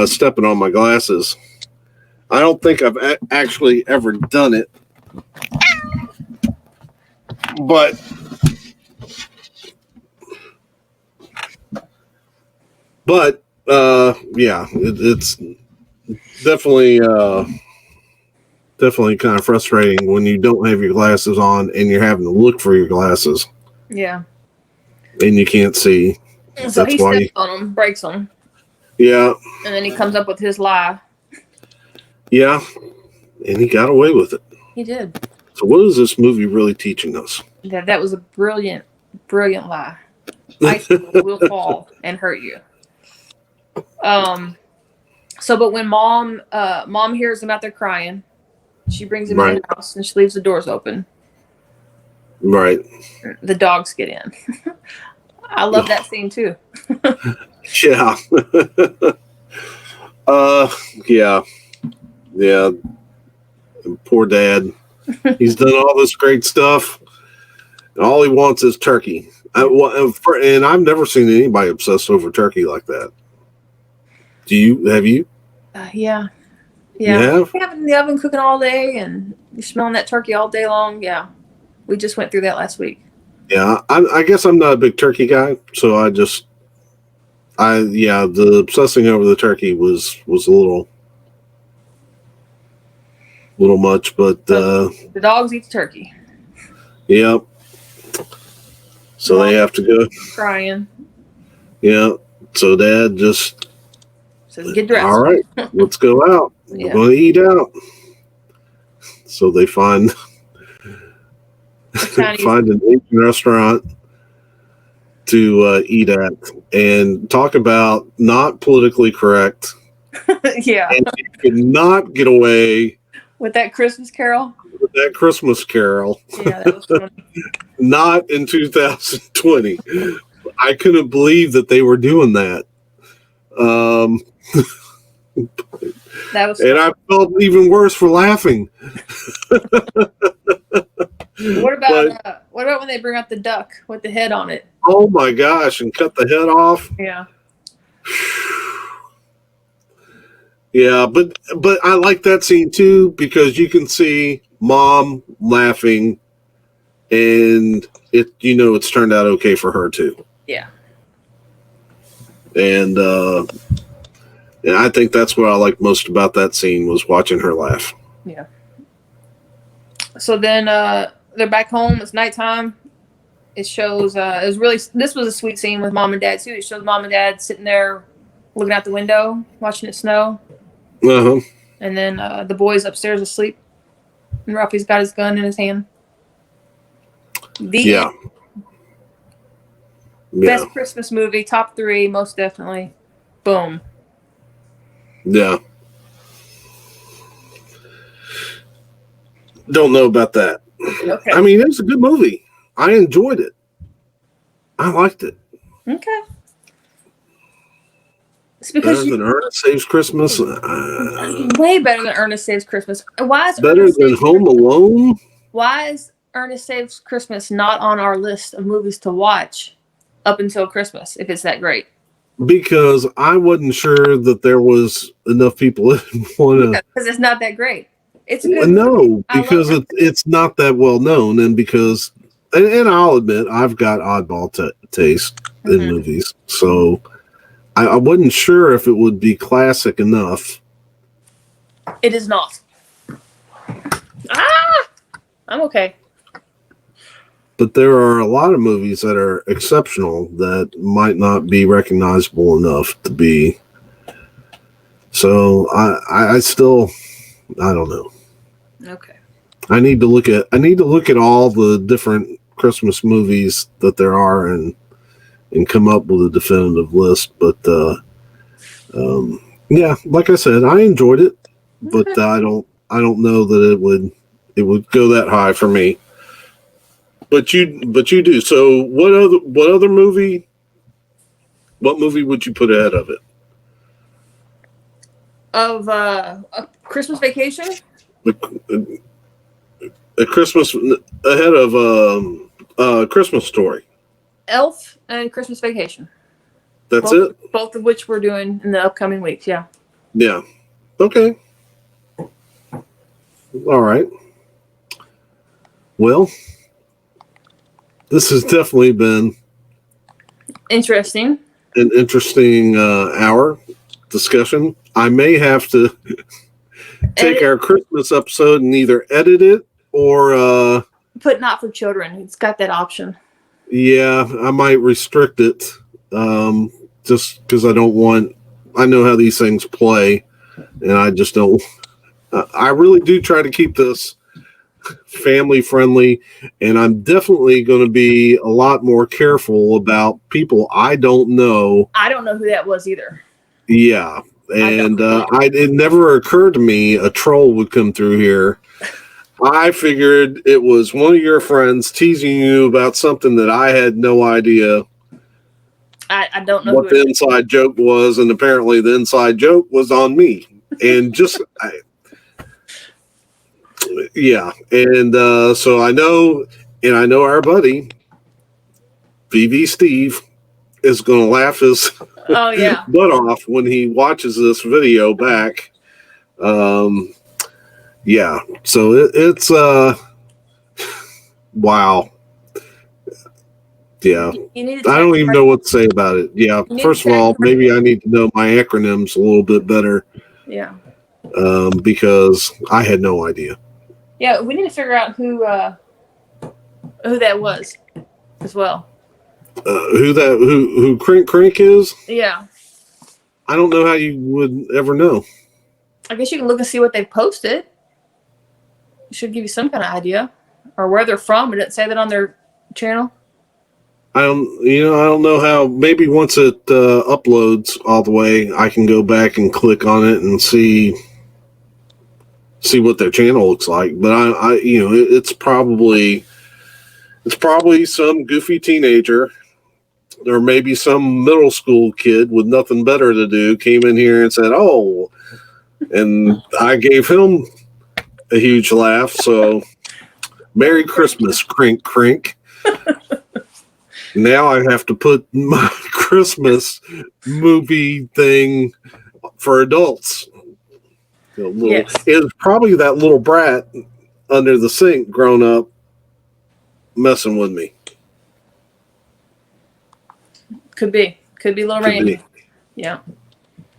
stepping on my glasses. I don't think I've actually ever done it, but yeah, it's definitely definitely kind of frustrating when you don't have your glasses on and you're having to look for your glasses Yeah. and you can't see. So That's he why. steps on him, breaks him, Yeah, and then he comes up with his lie. yeah, and he got away with it. He did. So what is this movie really teaching us? That was a brilliant, brilliant lie. Ice will fall and hurt you. So, but when mom hears them out there crying, she brings him in Right, the house and she leaves the doors open. right. The dogs get in. I love that scene too. Yeah. Yeah, yeah. Poor Dad. He's done all this great stuff. And all he wants is turkey. And I've never seen anybody obsessed over turkey like that. Have you? Yeah, You yeah. have? We have it in the oven cooking all day, and you're smelling that turkey all day long. Yeah, we just went through that last week. Yeah. I guess I'm not a big turkey guy, so the obsessing over the turkey was a little much, but So the dogs eat the turkey. yeah. So Mom they have to go. crying. Yeah. So Dad just, Says, "Get all dressed." right, let's go out. We're Yeah. going to eat out. So they find Chinese. an Asian restaurant to eat at, and talk about not politically correct. Yeah. And you could not get away With that Christmas Carol. with that Christmas Carol. Yeah, that was funny. Not in 2020. I couldn't believe that they were doing that. Um, That was And fun. I felt even worse for laughing. But What about when they bring out the duck with the head on it? oh my gosh, and cut the head off. Yeah. Yeah, but I like that scene too because you can see mom laughing, and it's turned out okay for her too. Yeah. And I think that's what I like most about that scene was watching her laugh. Yeah. So then they're back home. It's nighttime. It shows it was really this was a sweet scene with mom and dad too. It shows mom and dad sitting there looking out the window, watching it snow. Uh huh. And then the boys upstairs asleep. And Ruffy's got his gun in his hand. The Yeah. Yeah. best Christmas movie, top 3, most definitely. Boom. Yeah. Don't know about that. Okay. I mean, it was a good movie. I enjoyed it. I liked it. Okay. It's because Better than Ernest Saves Christmas. way better than Ernest Saves Christmas. Why is Better Ernest than Saves Home Christmas, Alone. Why is Ernest Saves Christmas not on our list of movies to watch up until Christmas if it's that great? Because I wasn't sure that there was enough people that want to. Because it's not that great. It's a good No, movie. because it's not that well known, and because, and I'll admit, I've got oddball taste in movies, so I wasn't sure if it would be classic enough. It is not. I'm okay. But there are a lot of movies that are exceptional that might not be recognizable enough to be. So I still, I don't know. Okay. I need to look at all the different Christmas movies that there are and come up with a definitive list. But yeah, like I said, I enjoyed it, but I don't know that it would go that high for me. But you do. So what movie would you put ahead of it? Of a Christmas Vacation? A Christmas ahead of Christmas Story. Elf and Christmas Vacation. That's it? Both of which we're doing in the upcoming weeks, yeah. Yeah. Okay. All right. Well, this has definitely been interesting. An interesting hour discussion. I may have to take our Christmas episode and either edit it or put not for children. It's got that option. Yeah, I might restrict it just because I know how these things play, and I just don't. I really do try to keep this family friendly, and I'm definitely going to be a lot more careful about people I don't know. I don't know who that was either. Yeah, and it never occurred to me a troll would come through here. I figured it was one of your friends teasing you about something that I had no idea. I don't know what the inside joke was, and apparently the inside joke was on me. And just, yeah. And so I know our buddy, VV Steve, is going to laugh his butt off when he watches this video back. Yeah, so it's wow. Yeah, I don't even know what to say about it. Yeah, first of all, maybe I need to know my acronyms a little bit better. Yeah. Because I had no idea. Yeah, we need to figure out who that was as well. Who Crink is? Yeah. I don't know how you would ever know. I guess you can look and see what they posted. It should give you some kind of idea, or where they're from. It didn't say that on their channel. I don't know how. Maybe once it uploads all the way, I can go back and click on it and see what their channel looks like. But it's probably some goofy teenager or maybe some middle school kid with nothing better to do came in here and said, "Oh," and I gave him a huge laugh. So, Merry Christmas, crink crink. Now I have to put my Christmas movie thing for adults. Yes. It was probably that little brat under the sink grown up messing with me. Could be little Could Randy. be. Yeah.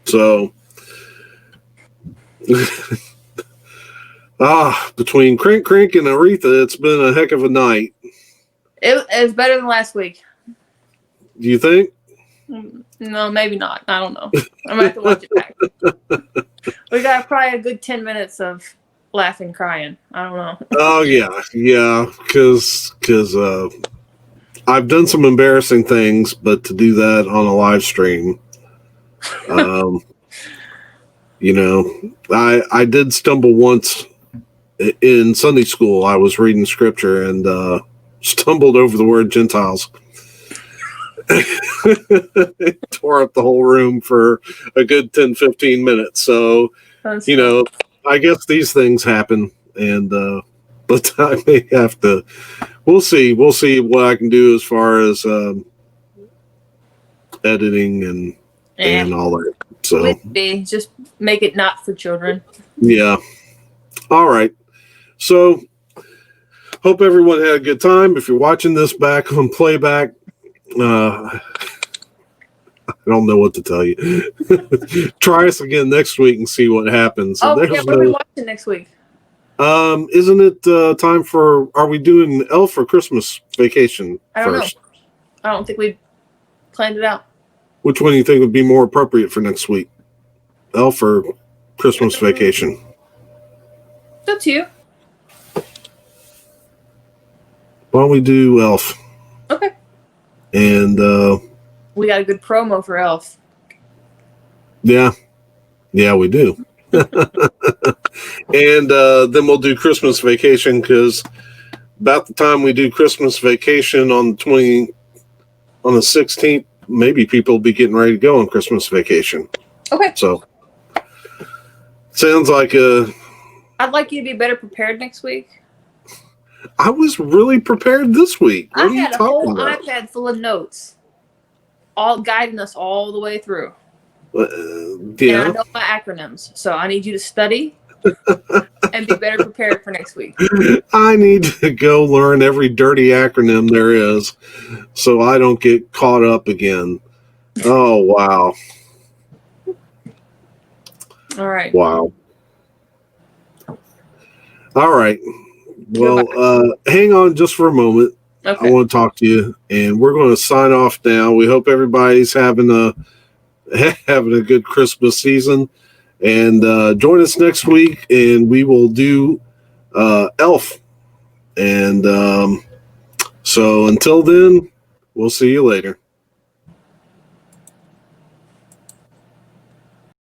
So, between Crink Crink and Aretha, it's been a heck of a night. It was better than last week. Do you think? No, maybe not. I don't know. I might have to watch it back. We got probably a good 10 minutes of laughing, crying. I don't know. Oh yeah, because I've done some embarrassing things, but to do that on a live stream, I did stumble once in Sunday school. I was reading scripture and stumbled over the word Gentiles. Tore up the whole room for a good 10-15 minutes. So, I guess these things happen, and but I may have to. We'll see what I can do as far as editing and all that. So just make it not for children. Yeah. All right. So hope everyone had a good time. If you're watching this back on playback, I don't know what to tell you. Try us again next week and see what happens. What are we watching next week? Isn't it time for? Are we doing Elf for Christmas Vacation first? Know. I don't think we planned it out. Which one do you think would be more appropriate for next week? Elf or Christmas Vacation? It's up to you. Why don't we do Elf? Okay. And we got a good promo for Elf. Yeah, we do. And then we'll do Christmas Vacation, because about the time we do Christmas Vacation on the 16th, maybe people will be getting ready to go on Christmas Vacation. Okay. So sounds like I'd like you to be better prepared next week. I was really prepared this week. What I had a whole iPad full of notes, all guiding us all the way through. Yeah. And I know my acronyms, so I need you to study and be better prepared for next week. I need to go learn every dirty acronym there is so I don't get caught up again. Oh, wow. All right. Wow. All right. Well, hang on just for a moment. Okay. I want to talk to you, and we're going to sign off now. We hope everybody's having a good Christmas season, and join us next week, and we will do Elf. And so until then, we'll see you later.